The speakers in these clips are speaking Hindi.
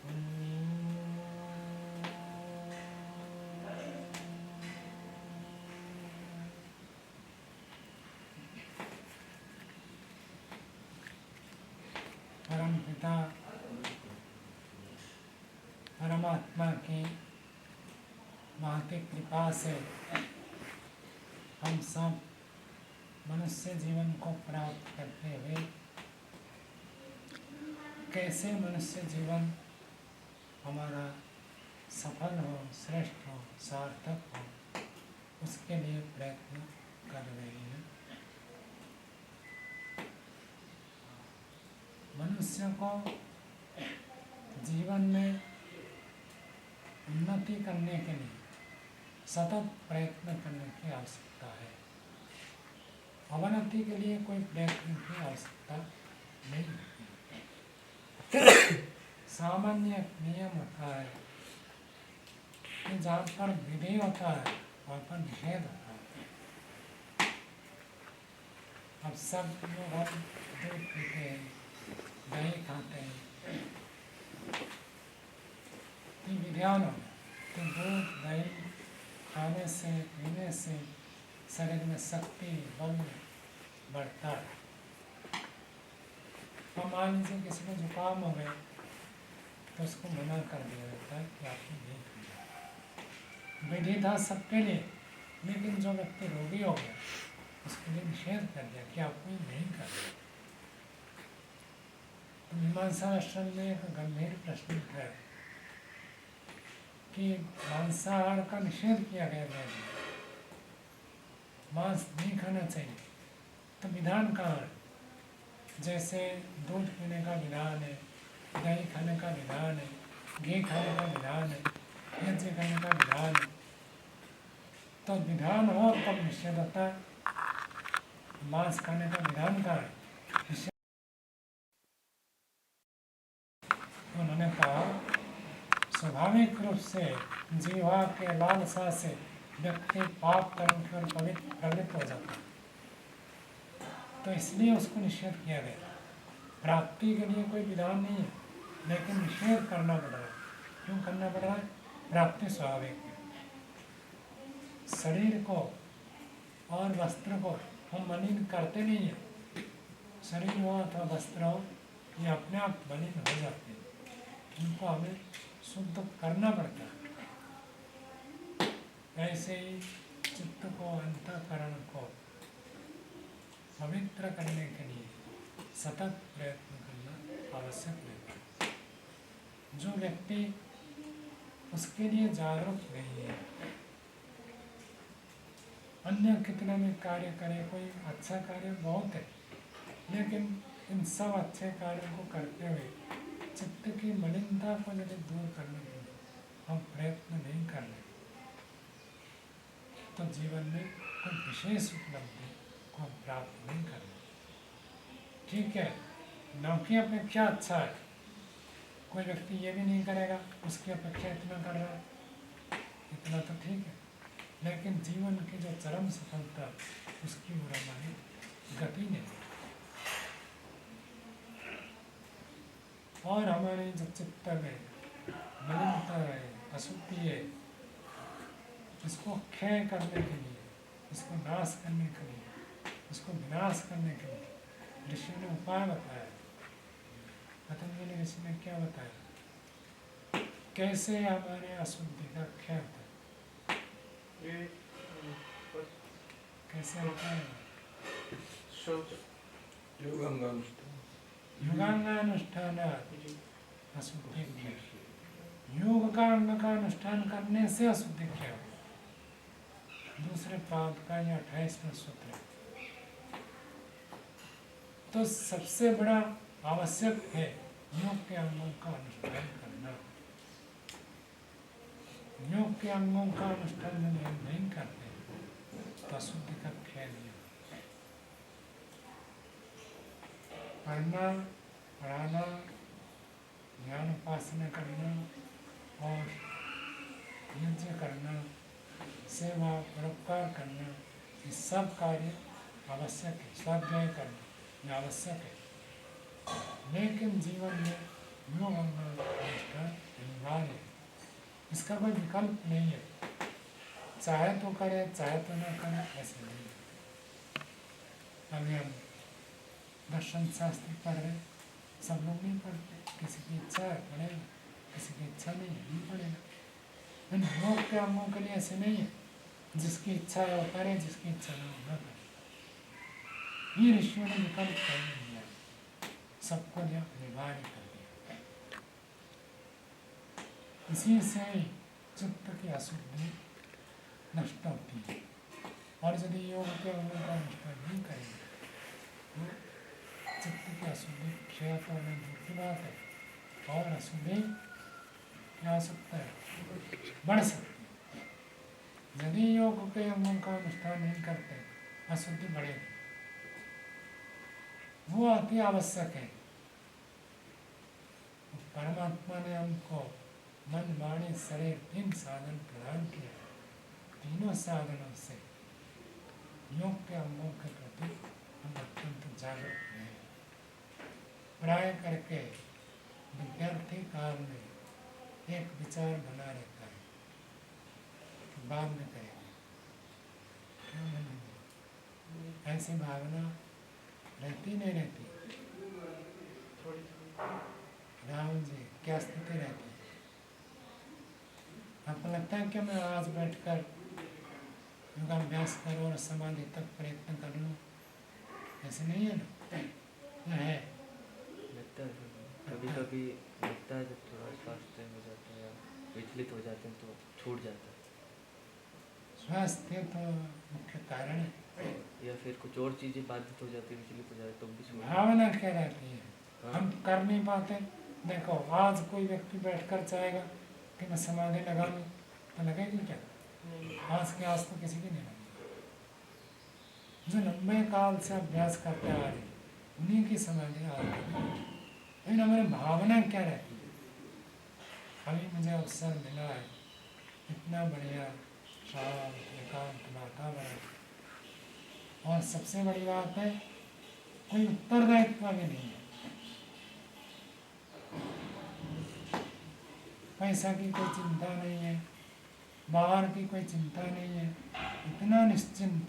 परम पिता परमात्मा की महती कृपा से हम सब मनुष्य जीवन को प्राप्त करते हुए कैसे मनुष्य जीवन हमारा सफल हो, श्रेष्ठ हो, सार्थक हो, उसके लिए प्रयत्न कर रहे हैं। मनुष्य को जीवन में उन्नति करने के लिए सतत प्रयत्न करने की आवश्यकता है। अवनति के लिए कोई प्रयत्न की आवश्यकता नहीं है। सामान्य नियम होता है कि जहाँ पर विधि होता है वहाँ पर निषेध होता है। अब सब लोग हम दूध पीते हैं, दही खाते हैं, तो विधान हो तो दूध दही खाने से पीने से शरीर में शक्ति बल बढ़ता है। तो मान लीजिए किसी को जुकाम हो गया तो उसको मना कर दिया जाता है कि आपको नहीं पीना। विधि था सबके लिए, लेकिन जो व्यक्ति रोगी हो गया उसके लिए निषेध कर दिया कि आपको नहीं करना। तो मीमांसा आश्रम में एक गंभीर प्रश्न है कि मांसाहार का निषेध किया गया है, मांस नहीं खाना चाहिए, तो विधान कहाँ है? जैसे दूध पीने का विधान है, दही खाने का विधान है, घी खाने का विधान है, यज्ञ करने का विधान है, तो विधान हो तब निषेध होता है। मांस खाने का विधान कहाँ है? उन्होंने कहा स्वाभाविक रूप से जीवा के लालसा से व्यक्ति पाप कर्म की ओर प्रवृत्त हो जाता है, तो इसलिए उसको निषेध किया गया। प्राप्ति के लिए कोई विधान नहीं है, लेकिन निषेध करना पड़ रहा है। क्यों करना पड़ रहा है? प्राप्ति स्वाभाविक है। शरीर को और वस्त्र को हम मलिन करते नहीं हैं। शरीर हो अथवा वस्त्र हो, ये अपने आप मलिन हो जाते हैं, इनको हमें शुद्ध करना पड़ता है। ऐसे ही चित्त को, अंतःकरण को पवित्र करने के लिए सतत प्रयत्न करना आवश्यक रहता है। जो व्यक्ति उसके लिए जागरूक नहीं है, अन्य कितने भी कार्य करे, कोई अच्छा कार्य बहुत है, लेकिन इन सब अच्छे कार्यों को करते हुए चित्त की मलिनता को यदि दूर करने के लिए हम प्रयत्न नहीं कर रहे, तो जीवन में कोई विशेष उपलब्धि को हम प्राप्त नहीं कर रहे। ठीक है, नौकरी अपेक्षा अच्छा है, कोई व्यक्ति ये भी नहीं करेगा, उसकी अपेक्षा इतना कर रहा है, इतना तो ठीक है, लेकिन जीवन की जो चरम सफलता उसकी ओर हमारी गति नहीं। और हमारे जो चित्त में मलिनता है, अशुद्धि है, इसको क्षय करने के लिए, इसको नाश करने के लिए, इसको विनाश करने के लिए ऋषि ने उपाय बताया। पतंजलि ऋषि ने क्या बताया? कैसे हमारे अशुद्धि का क्षय होता है? कैसे होता है? युगांगानुष्ठान अशुद्धि क्षय। योग का अंग का अनुष्ठान करने से अशुद्धि क्षय हो। दूसरे पाद का यह 28वां सूत्र है। तो सबसे बड़ा आवश्यक है योग के अंगों का अनुष्ठान करना। योग के अंगों का अनुष्ठान यदि हम नहीं करते तो अशुद्धि का क्षय नहीं होता। पढ़ना, पढ़ाना, ज्ञान उपासना करना और यज्ञ करना, सेवा परोपकार करना, ये सब कार्य आवश्यक है। स्वाध्याय करना ये आवश्यक है, लेकिन जीवन में योग अनुष्ठान अनिवार्य है, इसका कोई विकल्प नहीं है। चाहे तो करे चाहे तो ना करे, ऐसे नहीं। अभी हम दर्शन शास्त्र पढ़ रहे, सब लोग नहीं पढ़ते, किसी की इच्छा है पढ़ेगा, किसी की इच्छा नहीं है नहीं पढ़ेगा। इन योग के अंगों के लिए ऐसे नहीं है, जिसकी इच्छा है वो करे, जिसकी इच्छा ना हो ना करे। ये ऋषियों ने विकल्प कर दिया, सबको यह अनिवार्य कर दिया। इसी से चित्त की अशुद्धि नष्ट होती है। और यदि योग के अंगों का अनुष्ठान नहीं करेंगे तो चित्त की अशुद्धि क्षय तो होना दूर की बात है, और अशुद्धि क्या हो सकता है, बढ़ सकती है। यदि योग के अंगों का अनुष्ठान नहीं करते अशुद्धि बढ़ेगी, वो अति आवश्यक है। परमात्मा ने हमको मन वाणी शरीर 3 साधन प्रदान किया, तीनों साधनों से योग के अंगों के प्रति हम अत्यंत जागरूक हैं। प्राय करके विद्यार्थी काल में एक विचार बना रहता है कि बाद में करेंगे, क्यों नहीं, ऐसी भावना रहती नहीं रहती। राहुल जी, क्या स्थिति रहती है? आपको लगता है कि मैं आज बैठकर योगाभ्यास करूँ और समाधि तक प्रयत्न कर लूँ? ऐसे नहीं है ना, है लगता है कभी कभी लगता है, जब थोड़ा स्वास्थ्य हो जाता है या विचलित हो जाते हैं तो छूट जाता है। स्वास्थ्य तो मुख्य कारण है, या फिर कुछ और चीज़ें बाधित हो जाती है, विचलित हो जाए तो भी छूट। भावना क्या रहती है, हाँ। हम कर नहीं पाते। देखो आज कोई व्यक्ति बैठकर चाहेगा कि मैं समाधि लगा लूँ, तो लगेगी क्या? आज के आज तो किसी की नहीं लगेगी। जो लंबे काल से अभ्यास करते आ रहे उन्हीं की समाधि आ रही है। लेकिन हमारी भावना क्या रहती है? अभी मुझे अवसर मिला है, इतना बढ़िया शांत एकांत वातावरण, और सबसे बड़ी बात है कोई उत्तरदायित्व भी नहीं है, पैसा की कोई चिंता नहीं है, बाहर की कोई चिंता नहीं है, इतना निश्चिंत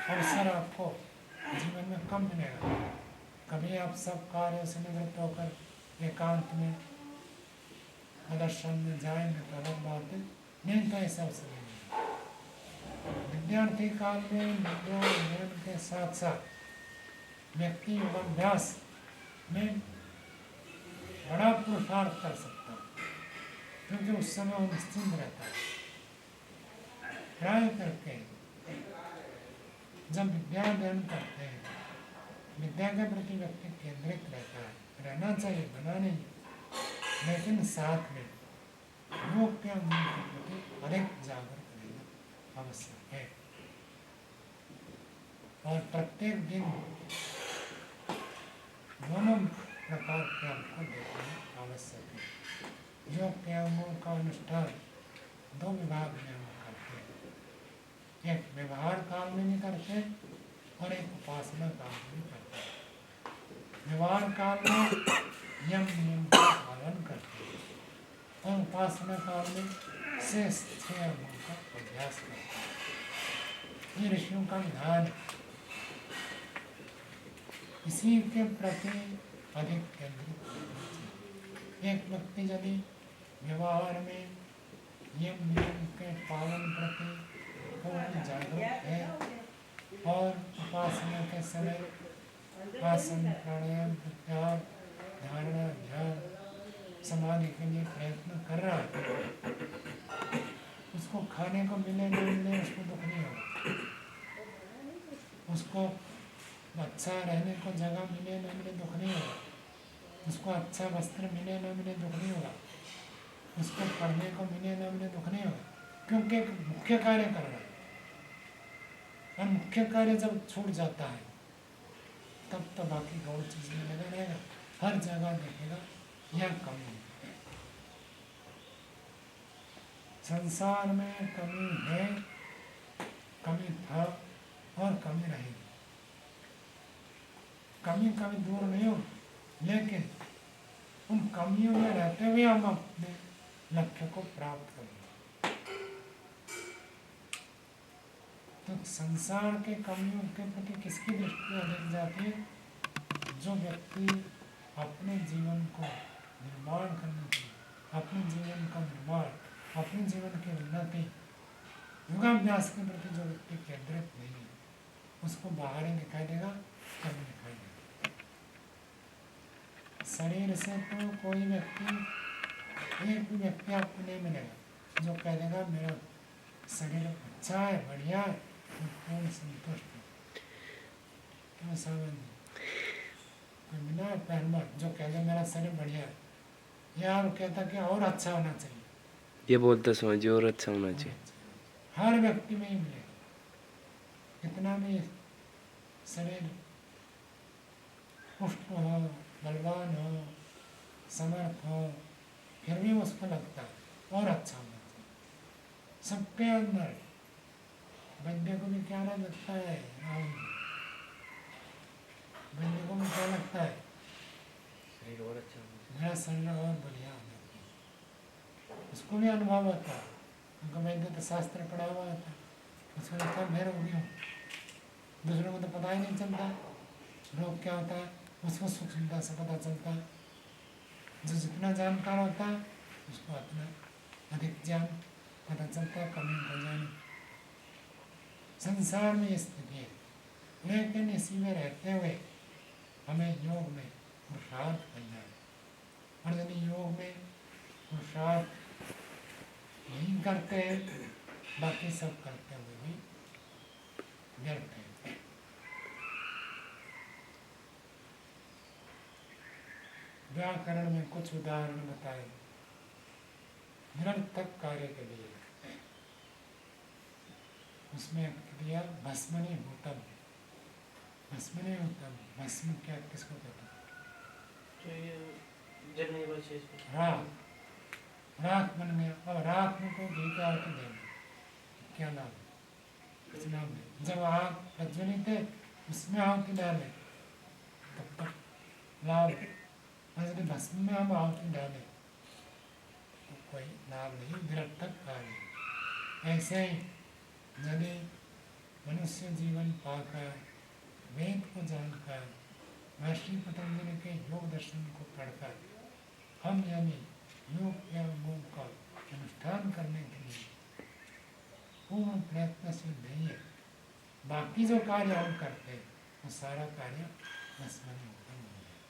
अवसर आपको जीवन में कम मिलेगा। कभी आप सब कार्यों से निवृत्त होकर एकांत में प्रदर्शन में जाएंगे तो अलग बात है, नहीं तो ऐसा अवसर नहीं है। विद्यार्थी काल में विद्या ज्ञान के साथ साथ व्यक्ति योगाभ्यास में बड़ा पुरुषार्थ कर सकता है, क्योंकि उस समय वो निश्चिंत रहता है। प्राय करके जब विद्या अध्ययन करते हैं, विद्या के प्रति व्यक्ति केंद्रित रहता है, रहना चाहिए, बना नहीं, लेकिन साथ में योग के अंगों के प्रति अधिक जागरूक रहना आवश्यक है। और प्रत्येक दिन दोनों प्रकार के अंग को देखना आवश्यक है। योग के अंगों का अनुष्ठान 2 विभाग में हम करते हैं, एक व्यवहार काल में भी करते हैं और एक उपासना काल में भी करते हैं। व्यवहार काल में यम नियम का पालन करते हैं और उपासना काल में शेष 6 अंगों का अभ्यास करते हैं। ये ऋषियों का विधान है, इसी के प्रति अधिक केंद्रित होना चाहिए। एक व्यक्ति यदि व्यवहार में यम नियम के पालन प्रति पूर्ण जागरूक है और उपासना के समय आसन प्राणायाम प्रत्याहार धारणा ध्यान समाधि के लिए प्रयत्न कर रहा है, उसको खाने को मिले न मिले उसको दुख नहीं होगा, उसको अच्छा रहने को जगह मिले न मिले दुख नहीं होगा, उसको अच्छा वस्त्र मिले न मिले दुख नहीं होगा, उसको पढ़ने को मिले न मिले दुख नहीं होगा, क्योंकि एक मुख्य कार्य कर रहा है। और मुख्य कार्य जब छूट जाता है तब तो बाकी गौर चीज में लगा रहेगा, हर जगह देखेगा यह कमी है। संसार में कमी है, कमी था और कमी रहेगी, कमी कभी दूर नहीं हो, लेकिन उन कमियों में रहते हुए हम अपने लक्ष्य को प्राप्त करेंगे। तो संसार के कमियों के प्रति किसकी दृष्टि अधिक जाती है? जो व्यक्ति अपने जीवन को निर्माण करने के लिए, अपने जीवन का निर्माण, अपने जीवन की उन्नति, योगाभ्यास के प्रति जो व्यक्ति केंद्रित नहीं है, उसको बाहर ही दिखाई देगा, कम दिखाई देगा। शरीर से तो कोई व्यक्ति, एक भी व्यक्ति आपको नहीं मिलेगा जो कह देगा मेरा शरीर अच्छा है, बढ़िया है, मैं पूर्ण संतुष्ट हूँ। क्यों सावन जी? कोई मिला है पहलवान जो कह दे मेरा शरीर बढ़िया है, यार कहता कि और अच्छा होना चाहिए, ये बोलते समझ और अच्छा होना चाहिए। हर व्यक्ति में ही मिलेगा। कितना भी शरीर पुष्ट हो, बलवान हो, समर्थ हो, फिर भी उसको लगता है और अच्छा होना चाहिए। सबके अंदर बंदे को भी क्या लगता है, बंदे को भी क्या लगता है, शरीर और अच्छा होना चाहिए। मेरा शरीर और बढ़िया होना चाहिए। उसको भी अनुभव होता है, उनको वैद्य तो शास्त्र पढ़ा हुआ होता है, उसको लगता है मैं रोगी हूँ। दूसरों को तो पता ही नहीं चलता रोग क्या होता है, उसको सूक्ष्मता से पता चलता है। जो जितना जानकार होता है उसको अपना अधिक ज्ञान पता चलता है, कमी को जाने। संसार में ये स्थिति है, लेकिन इसी में रहते हुए हमें योग में पुरुषार्थ करना है। और यदि योग में पुरुषार्थ नहीं करते हैं, बाकी सब करते हुए भी व्यर्थ है। व्याकरण में कुछ उदाहरण बताए निरर्थक कार्य के लिए। उसमें क्रिया भस्मनी होतम, भस्मनी होतम, भस्म क्या किसको कहते हैं? तो ये जल नहीं बचे इसमें। राख, राख बन गया। और राख में को घी का अर्थ देना, क्या नाम है? कुछ नाम है। जब आग प्रज्वलित है उसमें आहुति डाले तब तक लाभ, यदि भस्म में हम आहुति डालें तो कोई लाभ नहीं, निरर्थक कार्य। ऐसे ही यदि मनुष्य जीवन पाकर, वेद को जानकर, महर्षि पतंजलि के योग दर्शन को पढ़कर हम यदि योग एवं योग का अनुष्ठान करने के लिए पूर्ण प्रयत्नशील नहीं है, बाकी जो कार्य हम करते हैं वो सारा कार्य भस्मनी उत्पन्न हो जाए।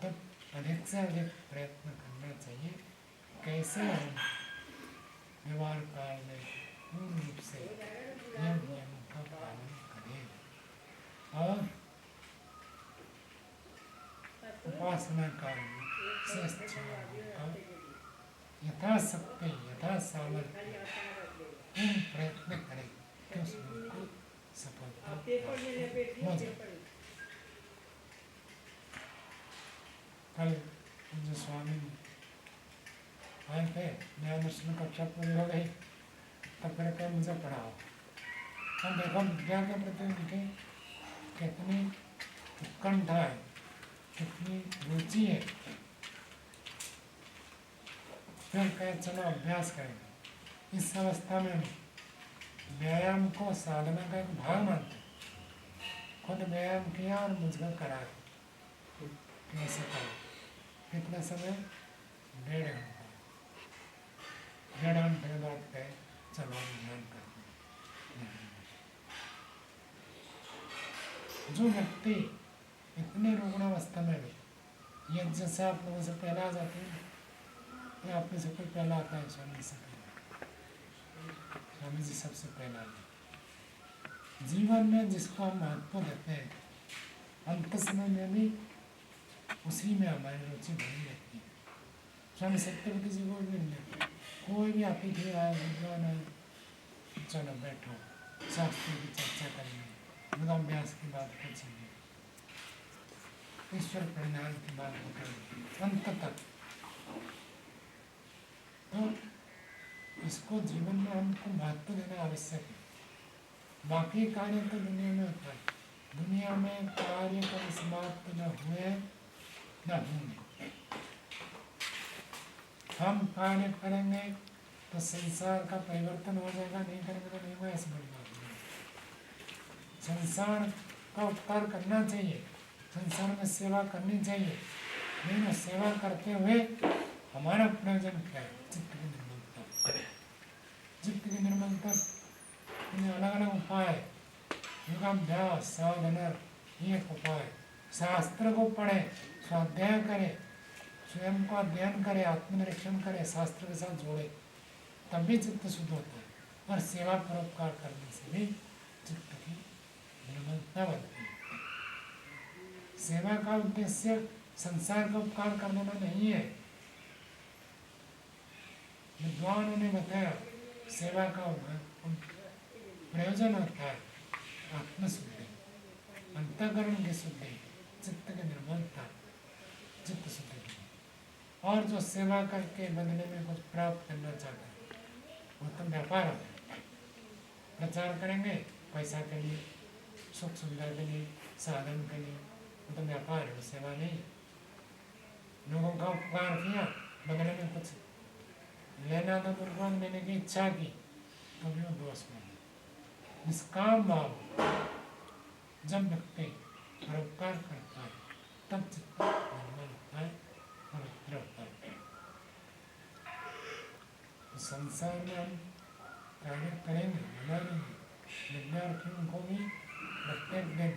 तब अधिक से अधिक प्रयत्न करना चाहिए कैसे हम व्यवहार काल में पूर्ण रूप से नियमों का पालन करें और उपासना काल में श्रेष्ठ का यथाशक्ति यथा सामर्थ्य पूर्ण प्रयत्न करें कि उस योग को सफलता हो जाए। कल जो स्वामी आए थे, न्याय दर्शन कक्षा पूरी हो गई, तब फिर कह मुझे पढ़ाओ। हम देखो विद्या के प्रति उनकी कितनी उत्कंठा है, कितनी रुचि है। फिर कहे चलो अभ्यास करेंगे। इस अवस्था में व्यायाम को साधना का एक भाग मानते, खुद व्यायाम किया और मुझको करा कैसे करो, कितना समय, 1.5 घंटा। 1.5 घंटे के बाद कहे चलो ध्यान करते हैं। जो व्यक्ति इतने रुग्ण अवस्था में भी, ये जैसे आप लोगों से पहले आ जाते हैं, या आप में से कोई पहला आता है? स्वामी से पहला, स्वामी जी सबसे पहला है। जीवन में जिसको हम महत्व देते हैं, अंत समय में भी उसी में हमारी रुचि बनी रहती है। स्वामी सत्यवती जी को भी मिले, कोई भी अतिथि आए, विद्वान आए, चलो बैठो, शास्त्र की चर्चा करेंगे, योगाभ्यास की बात पूछेंगे, ईश्वर परिणाम की बात करेंगे, अंत तक। तो इसको जीवन में हमको महत्व देना आवश्यक है। बाकी कार्य तो दुनिया में होता है, दुनिया में कार्य कभी समाप्त न हुए न होंगे। हम कार्य करेंगे तो संसार का परिवर्तन हो जाएगा, नहीं करेंगे तो नहीं होगा, ऐसी बड़ी बात नहीं। संसार का उपकार करना चाहिए, संसार में सेवा करनी चाहिए, लेकिन सेवा करते हुए हमारा प्रयोजन क्या है? चित्त की निर्मलता। चित्त की निर्मलता के अलग अलग उपाय, योगाभ्यास, साधना, ये एक उपाय। शास्त्र को पढ़े, स्वाध्याय करे, स्वयं को अध्ययन करे, आत्मनिरीक्षण करे, शास्त्र के साथ जोड़े, तब भी चित्त शुद्ध होता है। और सेवा परोपकार करने से भी चित्त की निर्मलता बनती है। सेवा का उद्देश्य संसार का उपकार कर देना नहीं है। विद्वानों ने बताया सेवा का प्रयोजन होता है आत्मशुद्धि, अंतःकरण की शुद्धि, चित्त की निर्मलता, चित्त शुद्धि। और जो सेवा करके बदले में कुछ प्राप्त करना चाहता है वो तो व्यापार होता है। प्रचार करेंगे पैसा के लिए, सुख सुविधा के लिए, साधन के लिए, वो तो व्यापार है, वो सेवा नहीं है। लोगों का उपकार किया, बदले में कुछ लेना था, भगवान लेने की इच्छा की, तो भी वो दोष नहीं। निष्काम भाव जब व्यक्ति परोपकार करता है तब चित्त निर्मल होता है, पवित्र होता है। तो संसार में हम कार्य करेंगे, बनाएंगे, विद्यार्थियों को भी प्रत्येक दिन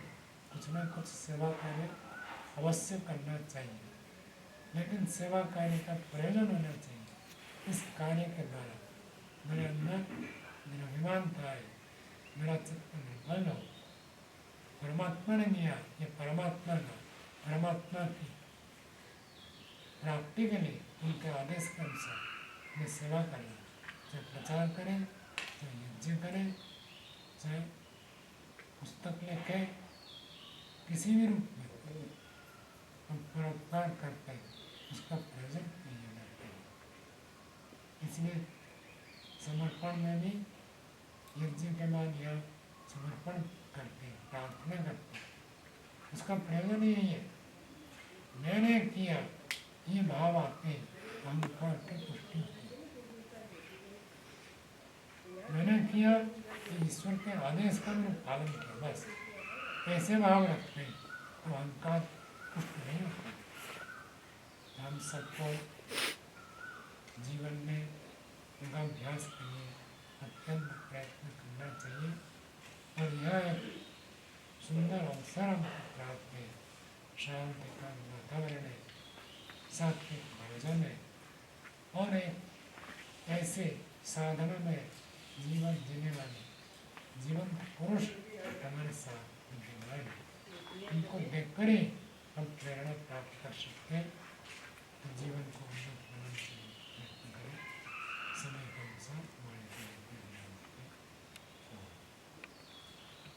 कुछ न कुछ सेवा कार्य अवश्य करना चाहिए, लेकिन सेवा कार्य का प्रयोजन होना चाहिए। इस कार्य के द्वारा मेरे अंदर निरभिमानता है, मेरा चित्त निर्मल हो, परमात्मा ने दिया, ये परमात्मा का, परमात्मा की प्राप्ति के लिए उनके आदेश के अनुसार ये सेवा करना, चाहे प्रचार करें, चाहे यज्ञ करें, चाहे पुस्तक लिखें, किसी भी रूप में हम परोपकार करते हैं, उसका प्रयोजन नहीं होना चाहिए। इसलिए समर्पण में भी यज्ञ के बाद यह समर्पण करते हैं, प्रार्थना करते हैं, उसका प्रयोजन यही है मैंने किया, ये भाव आते हैं, अहंकार की पुष्टि होती है। मैंने किया कि ईश्वर के आदेश का मैंने पालन किया, बस ऐसे भाव रखते हैं तो अहंकार पुष्ट नहीं होता। हम सबको जीवन में योगाभ्यास के लिए अत्यंत प्रयत्न करना चाहिए, और यह एक सुंदर अवसर हमको प्राप्त है। शांति का वातावरण है, सात्विक भोजन है, और एक ऐसे साधना में जीवन जीने वाले जीवंत पुरुष हमारे साथ विद्यमान है। उनको देखकर ही हम प्रेरणा प्राप्त कर सकते हैं।